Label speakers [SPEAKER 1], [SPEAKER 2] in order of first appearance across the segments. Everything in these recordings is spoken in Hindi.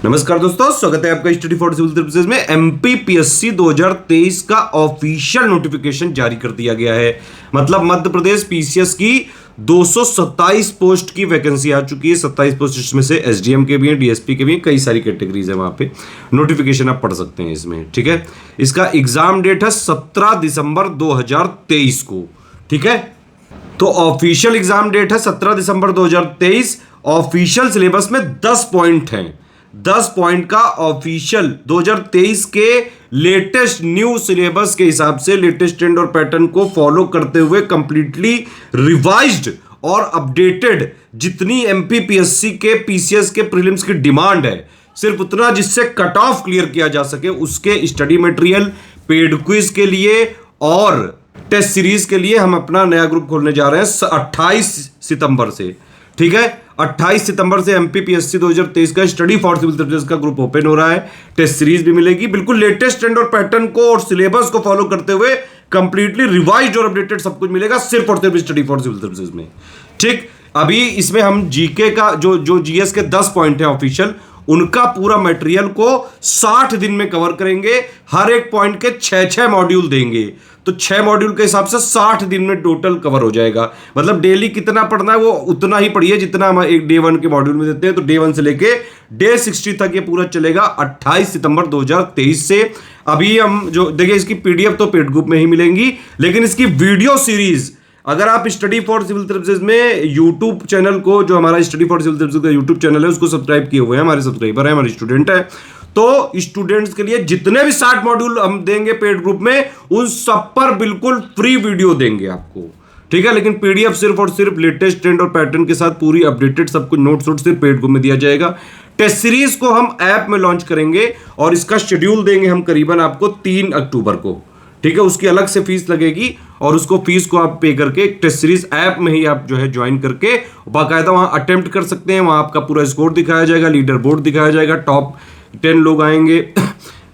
[SPEAKER 1] नमस्कार दोस्तों, स्वागत है आपका स्टडी फॉर सिविल सर्विसेज में। एमपीपीएससी 2023 का ऑफिशियल नोटिफिकेशन जारी कर दिया गया है। मतलब मध्य प्रदेश पीसीएस की 227 पोस्ट की वैकेंसी आ चुकी है। 27 पोस्ट इसमें से एसडीएम के भी हैं, डीएसपी के भी हैं, कई सारी कैटेगरीज है। वहां पे नोटिफिकेशन आप पढ़ सकते हैं इसमें, ठीक है। इसका एग्जाम डेट है 17 दिसंबर 2023 को, ठीक है। तो ऑफिशियल एग्जाम डेट है 17 दिसंबर 2023। ऑफिशियल सिलेबस में 10 पॉइंट हैं। 10 पॉइंट का ऑफिशियल 2023 के लेटेस्ट न्यू सिलेबस के हिसाब से लेटेस्ट ट्रेंड और पैटर्न को फॉलो करते हुए कंप्लीटली रिवाइज्ड और अपडेटेड जितनी एमपीपीएससी के पीसीएस के प्रीलिम्स की डिमांड है, सिर्फ उतना जिससे कट ऑफ क्लियर किया जा सके, उसके स्टडी मटेरियल पेड क्विज के लिए और टेस्ट सीरीज के लिए हम अपना नया ग्रुप खोलने जा रहे हैं 28 सितंबर से, ठीक है। 28 सितंबर से एमपीपीएससी 2023 का स्टडी फॉर सिविल सर्विसेज का ग्रुप ओपन हो रहा है। टेस्ट सीरीज भी मिलेगी, बिल्कुल लेटेस्ट ट्रेंड और पैटर्न को और सिलेबस को फॉलो करते हुए कंप्लीटली रिवाइज्ड और अपडेटेड सब कुछ मिलेगा सिर्फ और सिर्फ स्टडी फॉर सिविल सर्विसेज में, ठीक। अभी इसमें हम जीके का जो जीएस के 10 पॉइंट है ऑफिशियल, उनका पूरा मटेरियल को 60 दिन में कवर करेंगे। हर एक पॉइंट के 6 मॉड्यूल देंगे, तो 6 मॉड्यूल के हिसाब से 60 दिन में टोटल कवर हो जाएगा। मतलब डेली कितना पढ़ना है वो उतना ही पढ़िए जितना हम एक डे 1 के मॉड्यूल में देते हैं। तो डे 1 से लेके डे 60 तक ये पूरा चलेगा 28 सितंबर 2023 से। अभी हम जो देखिए, इसकी पीडीएफ तो पेड ग्रुप में ही मिलेंगी, लेकिन इसकी वीडियो सीरीज अगर आप स्टडी फॉर सिविल सर्विसेज में यूट्यूब चैनल को, जो हमारा स्टडी फॉर सिविल सर्विसेज का यूट्यूब चैनल है, उसको सब्सक्राइब किए हुए हैं, हमारे सब्सक्राइबर हैं, हमारे स्टूडेंट है, तो स्टूडेंट्स के लिए जितने भी 60 मॉड्यूल हम देंगे पेड ग्रुप में, उन सब पर बिल्कुल फ्री वीडियो देंगे आपको, ठीक है। लेकिन पीडीएफ सिर्फ और सिर्फ लेटेस्ट ट्रेंड और पैटर्न के साथ पूरी अपडेटेड सब कुछ नोट्स सिर्फ पेड ग्रुप में दिया जाएगा। टेस्ट सीरीज को हम ऐप में लॉन्च करेंगे और इसका शेड्यूल देंगे हम करीबन आपको 3 अक्टूबर को, ठीक है। उसकी अलग से फीस लगेगी और उसको फीस को आप पे करके टेस्ट सीरीज ऐप में ही आप जो है ज्वाइन करके बाकायदा वहां अटेम्प्ट कर सकते हैं। वहां आपका पूरा स्कोर दिखाया जाएगा, लीडर बोर्ड दिखाया जाएगा, टॉप 10 लोग आएंगे,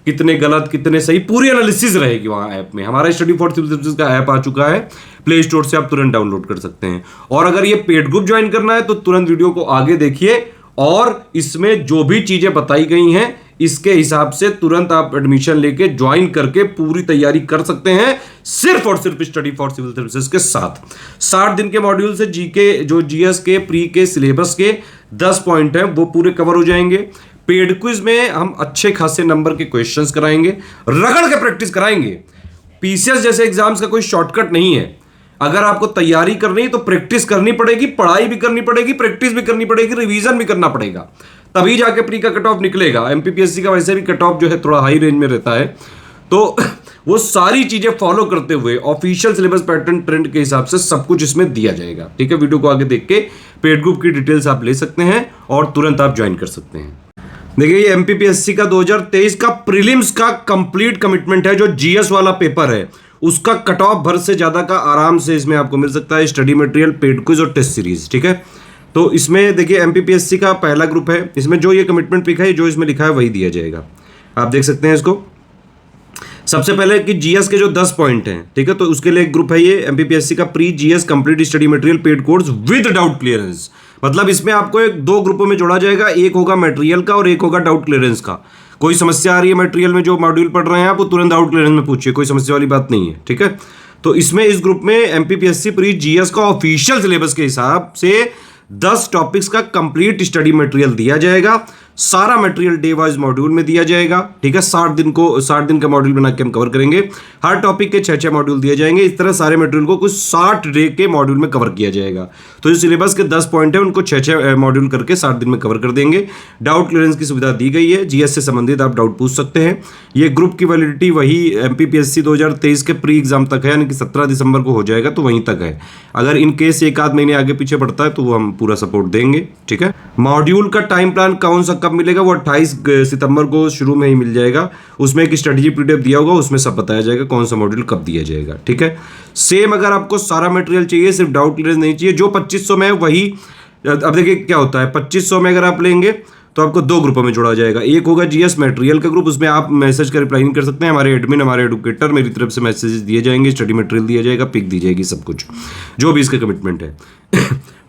[SPEAKER 1] कितने गलत कितने सही, पूरी एनालिसिस रहेगी वहां ऐप में। हमारा स्टडी फॉर सिविल सर्विसेज का ऐप आ चुका है, प्ले स्टोर से आप तुरंत डाउनलोड कर सकते हैं। और अगर ये पेड ग्रुप ज्वाइन करना है तो तुरंत वीडियो को आगे देखिए और इसमें जो भी चीजें बताई गई हैं इसके हिसाब से तुरंत आप एडमिशन लेके ज्वाइन करके पूरी तैयारी कर सकते हैं सिर्फ और सिर्फ स्टडी फॉर सिविल सर्विसेज के साथ। 60 दिन के मॉड्यूल से जीके, जो जीएस के प्री के सिलेबस के 10 पॉइंट हैं वो पूरे कवर हो जाएंगे। पेड क्विज में हम अच्छे खासे नंबर के क्वेश्चंस कराएंगे, रगड़ के प्रैक्टिस कराएंगे। पीसीएस जैसे एग्जाम्स का कोई शॉर्टकट नहीं है। अगर आपको तैयारी करनी है तो प्रैक्टिस करनी पड़ेगी, पढ़ाई भी करनी पड़ेगी, प्रैक्टिस भी करनी पड़ेगी, रिवीजन भी करना पड़ेगा, तभी जाके प्री का कट ऑफ निकलेगा। एमपीपीएससी का वैसे भी कट ऑफ जो है थोड़ा हाई रेंज में रहता है, तो वो सारी चीजें फॉलो करते हुए ऑफिशियल सिलेबस पैटर्न ट्रेंड के हिसाब से सब कुछ इसमें दिया जाएगा, ठीक है। वीडियो को आगे देख के पेड ग्रुप की डिटेल्स आप ले सकते हैं और तुरंत आप ज्वाइन कर सकते हैं। देखिए, ये एमपीपीएससी का 2023 का प्रीलिम्स का कंप्लीट कमिटमेंट है। जो जीएस वाला पेपर है उसका कट ऑफ भर से ज्यादा का आराम से इसमें आपको मिल सकता है, स्टडी मटेरियल, पेड क्विज और टेस्ट सीरीज, ठीक है। तो इसमें देखिए एमपीपीएससी का पहला ग्रुप है, इसमें जो ये कमिटमेंट लिखा है, जो इसमें लिखा है वही दिया जाएगा। आप देख सकते हैं इसको। सबसे पहले कि जीएस के जो 10 पॉइंट हैं, ठीक है, तो उसके लिए एक ग्रुप है ये एमपीपीएससी का pre GS complete study material paid course with doubt clearance. मतलब इसमें आपको एक 2 ग्रुपों में जोड़ा जाएगा, एक होगा मटेरियल का और एक होगा डाउट क्लियरेंस का। कोई समस्या आ रही है मटेरियल में, जो मॉड्यूल पढ़ रहे हैं आप, वो तुरंत डाउट क्लियरेंस में पूछिए, कोई समस्या वाली बात नहीं है, ठीक है। तो इसमें इस ग्रुप में एमपीपीएससी प्री जीएस का ऑफिशियल सिलेबस के हिसाब से 10 टॉपिक्स का कंप्लीट स्टडी मटेरियल दिया जाएगा। सारा मटेरियल डे वाइज मॉड्यूल में दिया जाएगा, ठीक है। 60 दिन का मॉड्यूल बना के हम कवर करेंगे। हर टॉपिक के 6 मॉड्यूल दिए जाएंगे। इस तरह सारे मटेरियल को कुछ 60 डे के मॉड्यूल में कवर किया जाएगा। तो जो सिलेबस के 10 पॉइंट है उनको 6 मॉड्यूल करके 60 दिन में कवर कर देंगे। डाउट क्लियरेंस की सुविधा दी गई है, जीएस से संबंधित आप डाउट पूछ सकते हैं। ये ग्रुप की वैलिडिटी वही एमपीपीएससी 2023 के प्री एग्जाम तक है, यानी कि 17 दिसंबर को हो जाएगा, तो वहीं तक है। अगर इन केस एक आध महीने आगे पीछे बढ़ता है तो वो हम पूरा सपोर्ट देंगे, ठीक है। मॉड्यूल का टाइम प्लान कौन सा कब मिलेगा, वो 28 सितंबर को शुरू में ही मिल जाएगा। उसमें एक स्ट्रेटजी पीडीएफ दिया होगा, उसमें सब बताया जाएगा कौन सा मॉड्यूल कब दिया जाएगा, ठीक है। सेम अगर आपको सारा मटेरियल चाहिए, सिर्फ डाउट क्लियरेंस नहीं चाहिए, जो 2500 में है वही। अब देखिए क्या होता है, 2500 में अगर आप लेंगे तो आपको 2 ग्रुपों में जोड़ा जाएगा। एक होगा जीएस मटेरियल का ग्रुप, उसमें आप मैसेज का रिप्लाई नहीं कर सकते हैं। हमारे एडमिन, हमारे एडुकेटर, मेरी तरफ से मैसेज दिए जाएंगे, स्टडी मटेरियल दिया जाएगा, पिक दी जाएगी, सब कुछ जो भी इसका कमिटमेंट है।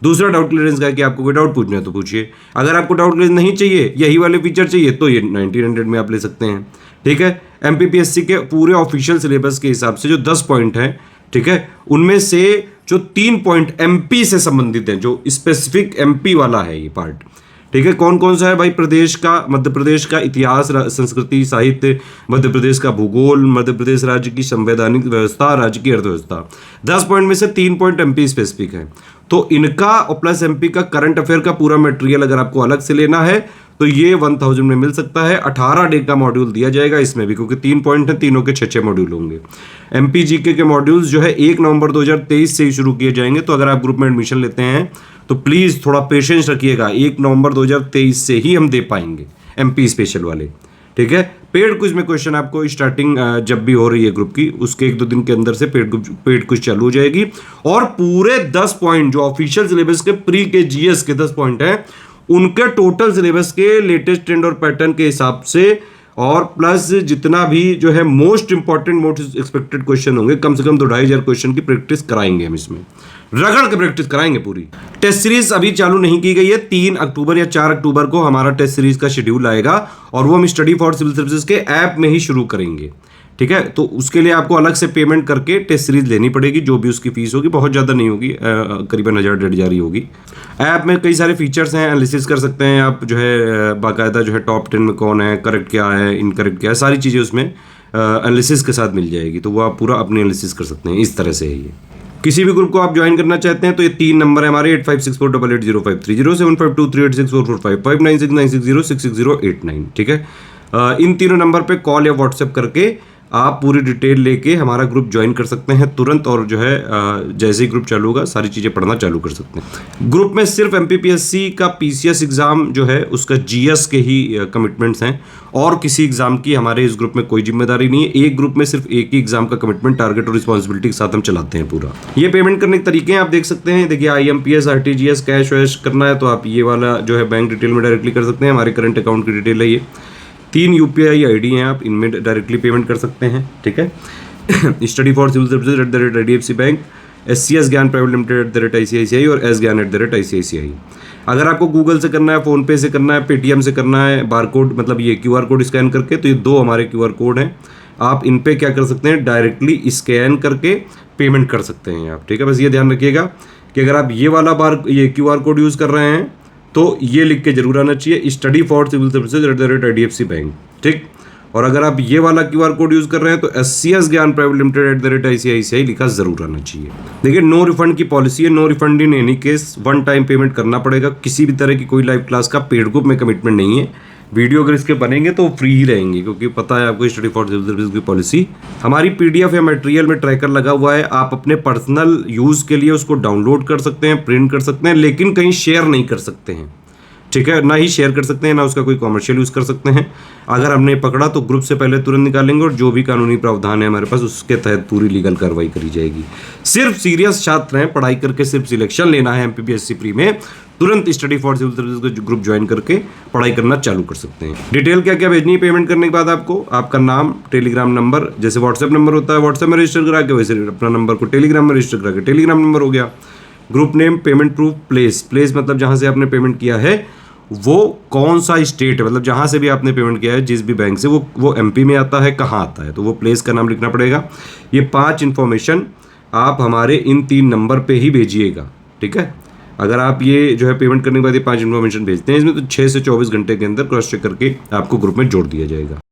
[SPEAKER 1] दूसरा डाउट क्लियरेंस का है कि आपको कोई डाउट पूछना है तो पूछिए। अगर आपको डाउट क्लियरेंस नहीं चाहिए, यही वाले फीचर चाहिए, तो ये 1900 में आप ले सकते हैं। ठीक है, एमपीपीएससी के पूरे ऑफिशियल सिलेबस के हिसाब से जो 10 पॉइंट हैं, ठीक है, उनमें से जो 3 पॉइंट एमपी से संबंधित हैं, जो स्पेसिफिक एमपी वाला है ये पार्ट, ठीक है। कौन कौन सा है भाई? प्रदेश का, मध्य प्रदेश का इतिहास, संस्कृति, साहित्य, मध्य प्रदेश का भूगोल, मध्य प्रदेश राज्य की संवैधानिक व्यवस्था, राज्य की अर्थव्यवस्था। 10 पॉइंट में से 3 पॉइंट एमपी स्पेसिफिक है, तो इनका और प्लस एमपी का करंट अफेयर का पूरा मटेरियल अगर आपको अलग से लेना है तो ये 1000 में मिल सकता है। 18 डे का मॉड्यूल दिया जाएगा इसमें भी, क्योंकि 3 पॉइंट है, तीनों के 6 मॉड्यूल होंगे। एमपी जीके के मॉड्यूल्स जो है 1 नवंबर 2023 से ही शुरू किए जाएंगे, तो अगर आप ग्रुप में एडमिशन लेते हैं तो प्लीज़ थोड़ा पेशेंस रखिएगा, 1 नवंबर 2023 से ही हम दे पाएंगे एमपी स्पेशल वाले। ठीक है, पेड क्विज में क्वेश्चन आपको स्टार्टिंग जब भी हो रही है ग्रुप की, उसके 1-2 दिन के अंदर से पेड क्विज चालू हो जाएगी। और पूरे 10 पॉइंट जो ऑफिशियल सिलेबस के प्री के जीएस के 10 पॉइंट हैं, उनके टोटल सिलेबस के लेटेस्ट ट्रेंड और पैटर्न के हिसाब से, और प्लस जितना भी जो है most important most expected question होंगे, कम से कम 2-2,500 क्वेश्चन की प्रैक्टिस कराएंगे हम इसमें, रगड़ के प्रैक्टिस कराएंगे पूरी। टेस्ट सीरीज अभी चालू नहीं की गई है, 3 अक्टूबर या 4 अक्टूबर को हमारा टेस्ट सीरीज का शेड्यूल आएगा, और वो हम स्टडी फॉर सिविल सर्विसेज के ऐप में ही शुरू करेंगे। ठीक है, तो उसके लिए आपको अलग से पेमेंट करके टेस्ट सीरीज लेनी पड़ेगी, जो भी उसकी फीस होगी, बहुत ज़्यादा नहीं होगी, करीबन 1000-1500 ही होगी। ऐप में कई सारे फीचर्स हैं, एनालिसिस कर सकते हैं आप, जो है बाकायदा जो है टॉप 10 में कौन है, करेक्ट क्या है, इनकरेक्ट क्या है, सारी चीज़ें उसमें एनालिसिस के साथ मिल जाएगी, तो वो आप पूरा अपनी एनालिसिस कर सकते हैं। इस तरह से है ये। किसी भी ग्रुप को आप ज्वाइन करना चाहते हैं तो ये 3 नंबर है हमारे, 8564880530, 7523864455, 596960666089। ठीक है, इन तीनों नंबर पे कॉल या व्हाट्सएप करके आप पूरी डिटेल लेके हमारा ग्रुप ज्वाइन कर सकते हैं तुरंत, और जो है जैसे ही ग्रुप चालू होगा सारी चीज़ें पढ़ना चालू कर सकते हैं। ग्रुप में सिर्फ एमपीपीएससी का पीसीएस एग्ज़ाम जो है उसका जीएस के ही कमिटमेंट्स हैं, और किसी एग्ज़ाम की हमारे इस ग्रुप में कोई जिम्मेदारी नहीं है। एक ग्रुप में सिर्फ एक ही एग्ज़ाम का कमिटमेंट, टारगेट और रिस्पॉन्सिबिलिटी के साथ हम चलाते हैं पूरा। ये पेमेंट करने के तरीके हैं आप देख सकते हैं। देखिए, IMPS, RTGS, कैश वैश करना है तो आप ये वाला जो है बैंक डिटेल में डायरेक्टली कर सकते हैं, हमारे करंट अकाउंट की डिटेल है ये। 3 UPI ID हैं, आप इनमें डायरेक्टली पेमेंट कर सकते हैं। ठीक है, study for civil services @IDFC bank, SCS Gyan private limited @ICICI और S ज्ञान @ICICI। अगर आपको गूगल से करना है, फ़ोनपे से करना है, पेटीएम से करना है, बारकोड मतलब ये QR कोड स्कैन करके, तो ये 2 हमारे QR कोड हैं, आप इन पे क्या कर सकते हैं, डायरेक्टली स्कैन करके पेमेंट कर सकते हैं आप। ठीक है, बस ये ध्यान रखिएगा कि अगर आप ये वाला ये QR कोड यूज़ कर रहे हैं तो ये लिख के जरूर आना चाहिए, study for civil services @IDFC bank. ठीक, और अगर आप ये वाला QR कोड यूज़ कर रहे हैं तो SCS Gyan private limited @ICICI लिखा ज़रूर आना चाहिए। देखिए, नो रिफंड की पॉलिसी है, no refund in any case, 1 time payment करना पड़ेगा। किसी भी तरह की कोई लाइव क्लास का पेड ग्रुप में कमिटमेंट नहीं है। वीडियो अगर इसके बनेंगे तो फ्री ही रहेंगे, क्योंकि पता है आपको स्टडी फॉर सिविल सर्विसेज की पॉलिसी। हमारी PDF या मटेरियल में ट्रैकर लगा हुआ है, आप अपने पर्सनल यूज़ के लिए उसको डाउनलोड कर सकते हैं, प्रिंट कर सकते हैं, लेकिन कहीं शेयर नहीं कर सकते हैं। ठीक है, ना ही शेयर कर सकते हैं, ना उसका कोई कॉमर्शियल यूज़ कर सकते हैं। अगर हमने पकड़ा तो ग्रुप से पहले तुरंत निकालेंगे, और जो भी कानूनी प्रावधान है हमारे पास उसके तहत पूरी लीगल कार्रवाई करी जाएगी। सिर्फ सीरियस छात्र हैं, पढ़ाई करके सिर्फ सिलेक्शन लेना है MPPSC प्री में, तुरंत स्टडी फॉर सिविल सर्विसेज का ग्रुप ज्वाइन करके पढ़ाई करना चालू कर सकते हैं। डिटेल क्या क्या भेजनी है पेमेंट करने के बाद आपको, आपका नाम, टेलीग्राम नंबर, जैसे व्हाट्सएप नंबर होता है व्हाट्सएप में रजिस्टर करा के, वैसे अपना नंबर को टेलीग्राम में रजिस्टर करा के टेलीग्राम नंबर हो गया। Group name, payment proof, place मतलब जहाँ से आपने पेमेंट किया है वो कौन सा स्टेट है, मतलब जहाँ से भी आपने पेमेंट किया है जिस भी बैंक से, वो MP में आता है, कहाँ आता है, तो वो प्लेस का नाम लिखना पड़ेगा। ये 5 इन्फॉर्मेशन आप हमारे इन 3 नंबर पे ही भेजिएगा। ठीक है, अगर आप ये जो है पेमेंट करने के बाद ये 5 इन्फॉर्मेशन भेजते हैं, इसमें तो 6 से 24 घंटे के अंदर क्रॉस चेक करके आपको ग्रुप में जोड़ दिया जाएगा।